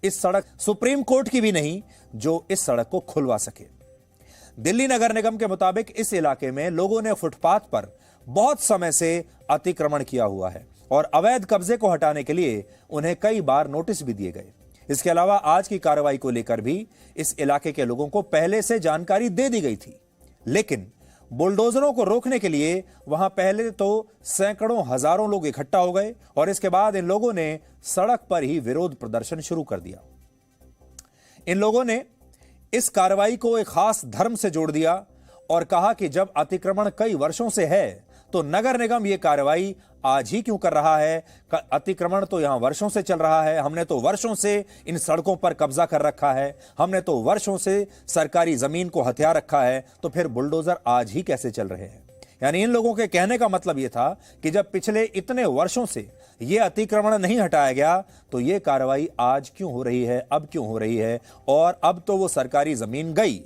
इस सड़क supreme court की भी नहीं जो इस सड़क को खुलवा सके। दिल्ली नगर निगम के मुताबिक इस इलाके में लोगों ने फुटपाथ पर बहुत समय से अतिक्रमण किया हुआ है और अवैध कब्जे को हटाने के लिए उन्हें कई बार नोटिस भी दिए गए। इसके अलावा आज की कार्रवाई को लेकर भी इस इलाके के लोगों को पहले से जानकारी दे दी गई थी, लेकिन बुलडोजरों को रोकने के लिए वहां पहले तो सैकड़ों हजारों लोग इकट्ठा हो गए और इसके बाद इन लोगों ने सड़क पर ही विरोध प्रदर्शन शुरू कर दिया। इन लोगों ने इस कार्रवाई को एक खास धर्म से जोड़ दिया और कहा कि जब अतिक्रमण कई वर्षों से है तो नगर निगम यह कार्रवाई आज ही क्यों कर रहा है? अतिक्रमण तो यहां वर्षों से चल रहा है, हमने तो वर्षों से इन सड़कों पर कब्जा कर रखा है, हमने तो वर्षों से सरकारी जमीन को हथिया रखा है, तो फिर बुलडोजर आज ही कैसे चल रहे हैं? यानी इन लोगों के कहने का मतलब यह था कि जब पिछले इतने वर्षों से यह अतिक्रमण नहीं हटाया गया तो यह कार्रवाई आज क्यों हो रही है, अब क्यों हो रही है? और अब तो वो सरकारी जमीन गई,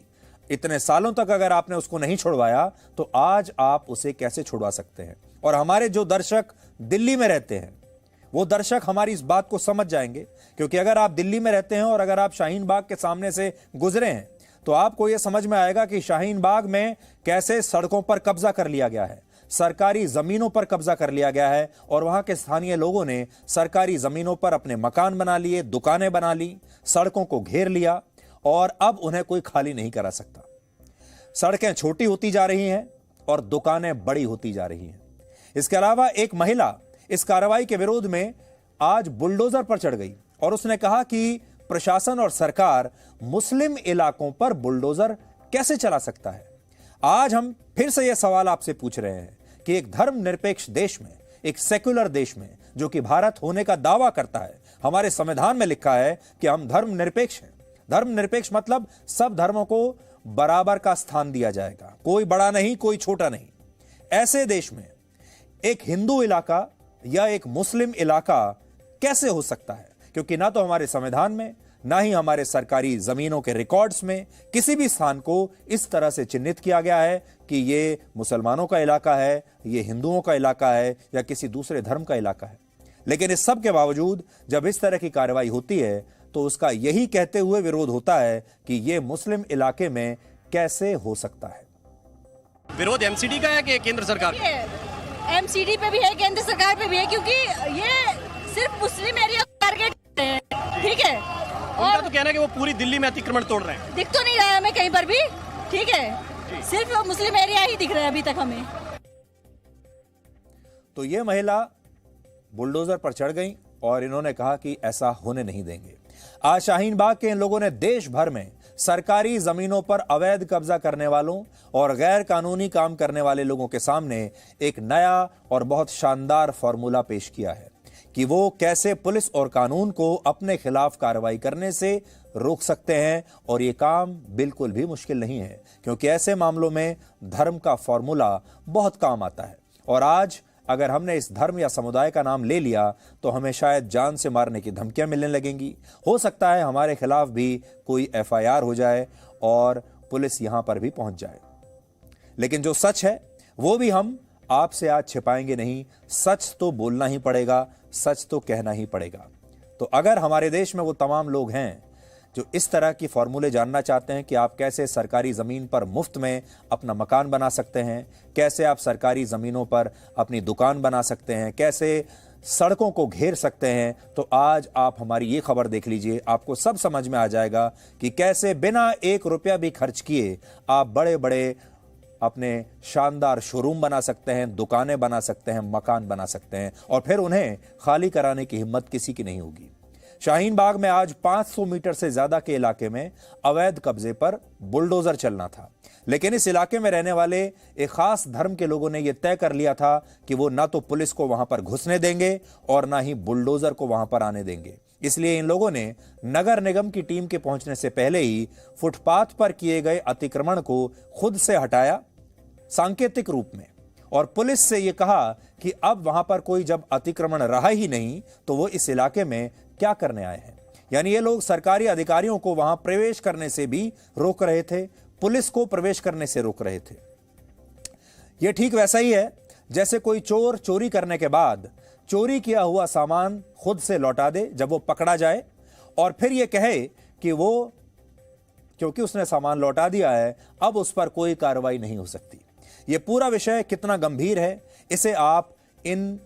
इतने सालों तक अगर आपने उसको नहीं छुड़वाया तो आज आप उसे कैसे छुड़वा सकते हैं? और हमारे जो दर्शक दिल्ली में रहते हैं वो दर्शक हमारी इस बात को समझ जाएंगे, क्योंकि अगर आप दिल्ली में रहते हैं और अगर आप शाहीन बाग के सामने से गुजरे हैं तो आपको यह समझ में आएगा कि शाहीन बाग में कैसे सड़कों पर कब्जा कर लिया गया है, सरकारी जमीनों पर कब्जा कर लिया गया है और वहां के स्थानीय लोगों ने सरकारी जमीनों पर अपने मकान बना लिए, दुकानें बना ली, सड़कों को घेर लिया और अब उन्हें कोई खाली नहीं करा सकता। सड़कें छोटी होती जा रही हैं और दुकानें बड़ी होती जा रही हैं। इसके अलावा एक महिला इस कार्रवाई के विरोध में आज बुलडोजर पर चढ़ गई और उसने कहा कि प्रशासन और सरकार मुस्लिम इलाकों पर बुलडोजर कैसे चला सकता है। आज हम फिर से यह सवाल आपसे पूछ रहे हैं कि एक धर्मनिरपेक्ष देश में, एक सेक्युलर देश में जो कि भारत होने का दावा करता है, हमारे संविधान में लिखा है कि हम धर्मनिरपेक्ष हैं। धर्मनिरपेक्ष मतलब सब धर्मों को बराबर का स्थान दिया जाएगा, कोई बड़ा नहीं, कोई छोटा नहीं। ऐसे देश में एक हिंदू इलाका या एक मुस्लिम इलाका कैसे हो सकता है? क्योंकि ना तो हमारे संविधान में, ना ही हमारे सरकारी जमीनों के रिकॉर्ड्स में किसी भी स्थान को इस तरह से चिन्हित किया गया है कि ये मुसलमानों का इलाका है, ये हिंदुओं का इलाका है या किसी दूसरे धर्म का इलाका है। लेकिन इस सब के बावजूद जब इस तरह की कार्रवाई होती है तो उसका यही कहते हुए विरोध होता है कि यह मुस्लिम इलाके में कैसे हो सकता है। विरोध एमसीडी का है कि केंद्र सरकार? एमसीडी पे भी है, केंद्र सरकार पे भी है, क्योंकि ये सिर्फ मुस्लिम एरिया को टारगेट करते हैं, ठीक है। और तो कहना है कि वो पूरी दिल्ली में अतिक्रमण तोड़ रहे हैं। दिख तो नहीं रहा है हमें कहीं पर भी, ठीक है, सिर्फ मुस्लिम एरिया ही दिख रहा है अभी तक हमें। तो ये महिला बुलडोजर पर चढ़ गई और इन्होंने कहा कि ऐसा होने नहीं देंगे। आज शाहीन बाग के इन लोगों ने देश भर में सरकारी जमीनों पर अवैध कब्जा करने वालों और गैर कानूनी काम करने वाले लोगों के सामने एक नया और बहुत शानदार फॉर्मूला पेश किया है कि वो कैसे पुलिस और कानून को अपने खिलाफ कार्रवाई करने से रोक सकते हैं। और ये काम बिल्कुल भी मुश्किल नहीं है, क्योंकि ऐसे मामलों में धर्म का फॉर्मूला बहुत काम आता है। और आज अगर हमने इस धर्म या समुदाय का नाम ले लिया तो हमें शायद जान से मारने की धमकियां मिलने लगेंगी। हो सकता है हमारे खिलाफ भी कोई एफआईआर हो जाए और पुलिस यहां पर भी पहुंच जाए। लेकिन जो सच है वो भी हम आपसे आज छिपाएंगे नहीं। सच तो बोलना ही पड़ेगा, सच तो कहना ही पड़ेगा। तो अगर हमारे देश में वो तमाम लोग हैं जो इस तरह की फॉर्मूले जानना चाहते हैं कि आप कैसे सरकारी ज़मीन पर मुफ्त में अपना मकान बना सकते हैं, कैसे आप सरकारी ज़मीनों पर अपनी दुकान बना सकते हैं, कैसे सड़कों को घेर सकते हैं, तो आज आप हमारी ये खबर देख लीजिए। आपको सब समझ में आ जाएगा कि कैसे बिना 1 रुपया भी खर्च किए आप बड़े बड़े अपने शानदार शोरूम बना सकते हैं, दुकानें बना सकते हैं, मकान बना सकते हैं और फिर उन्हें खाली कराने की हिम्मत किसी की नहीं होगी। शाहीन बाग में आज 500 मीटर से ज्यादा के इलाके में अवैध कब्जे पर बुलडोजर चलना था, लेकिन इस इलाके में रहने वाले एक खास धर्म के लोगों ने यह तय कर लिया था कि वो ना तो पुलिस को वहां पर घुसने देंगे और ना ही बुलडोजर को वहां पर आने देंगे। इसलिए इन लोगों ने नगर निगम की टीम के पहुंचने से पहले ही फुटपाथ पर किए गए अतिक्रमण को खुद से हटाया सांकेतिक रूप में और पुलिस से यह कहा कि अब वहां पर कोई जब अतिक्रमण रहा ही नहीं तो वो इस इलाके में क्या करने आए हैं। यानी ये लोग सरकारी अधिकारियों को वहां प्रवेश करने से भी रोक रहे थे, पुलिस को प्रवेश करने से रोक रहे थे। यह ठीक वैसा ही है जैसे कोई चोर चोरी करने के बाद चोरी किया हुआ सामान खुद से लौटा दे जब वो पकड़ा जाए, और फिर यह कहे कि वो क्योंकि उसने सामान लौटा दिया है अब उस पर कोई कार्रवाई नहीं हो सकती। यह पूरा विषय कितना गंभीर है इसे आप इन